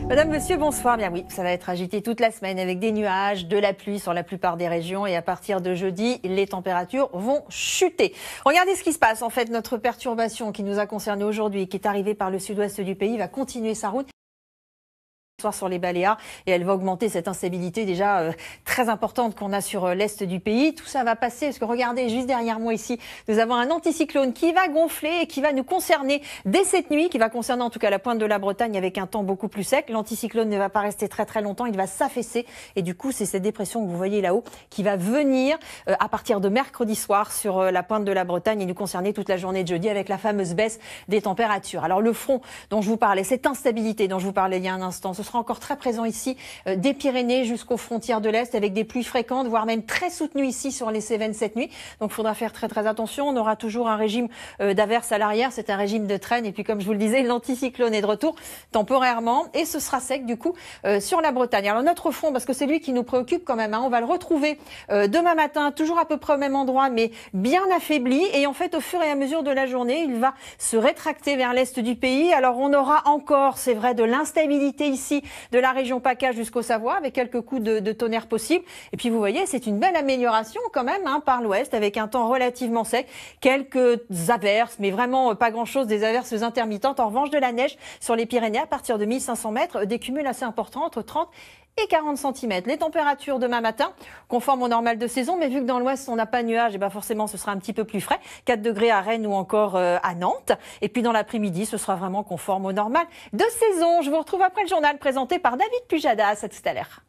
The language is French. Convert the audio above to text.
Madame, monsieur, bonsoir. Bien oui, ça va être agité toute la semaine avec des nuages, de la pluie sur la plupart des régions et à partir de jeudi, les températures vont chuter. Regardez ce qui se passe. En fait, notre perturbation qui nous a concernés aujourd'hui et qui est arrivée par le sud-ouest du pays va continuer sa route sur les Baléares et elle va augmenter cette instabilité déjà très importante qu'on a sur l'est du pays. Tout ça va passer parce que regardez, juste derrière moi ici, nous avons un anticyclone qui va gonfler et qui va nous concerner dès cette nuit, qui va concerner en tout cas la pointe de la Bretagne avec un temps beaucoup plus sec. L'anticyclone ne va pas rester très longtemps, il va s'affaisser et du coup c'est cette dépression que vous voyez là-haut qui va venir à partir de mercredi soir sur la pointe de la Bretagne et nous concerner toute la journée de jeudi avec la fameuse baisse des températures. Alors le front dont je vous parlais, cette instabilité dont je vous parlais il y a un instant, ce sera encore très présent ici des Pyrénées jusqu'aux frontières de l'Est avec des pluies fréquentes, voire même très soutenues ici sur les Cévennes cette nuit. Donc il faudra faire très attention. On aura toujours un régime d'averse à l'arrière, c'est un régime de traîne. Et puis comme je vous le disais, l'anticyclone est de retour temporairement et ce sera sec du coup sur la Bretagne. Alors notre front, parce que c'est lui qui nous préoccupe quand même, on va le retrouver demain matin, toujours à peu près au même endroit, mais bien affaibli. Et en fait, au fur et à mesure de la journée, il va se rétracter vers l'Est du pays. Alors on aura encore, c'est vrai, de l'instabilité ici, de la région PACA jusqu'au Savoie, avec quelques coups de tonnerre possibles. Et puis vous voyez, c'est une belle amélioration quand même par l'ouest, avec un temps relativement sec, quelques averses, mais vraiment pas grand-chose, des averses intermittentes. En revanche, de la neige sur les Pyrénées à partir de 1500 mètres, des cumuls assez importants, entre 30 et 40 cm. Les températures demain matin, conformes au normal de saison, mais vu que dans l'ouest, on n'a pas de nuages, et forcément, ce sera un petit peu plus frais. 4 degrés à Rennes ou encore à Nantes. Et puis dans l'après-midi, ce sera vraiment conforme au normal de saison. Je vous retrouve après le journal présenté par David Pujadas. À tout à l'heure.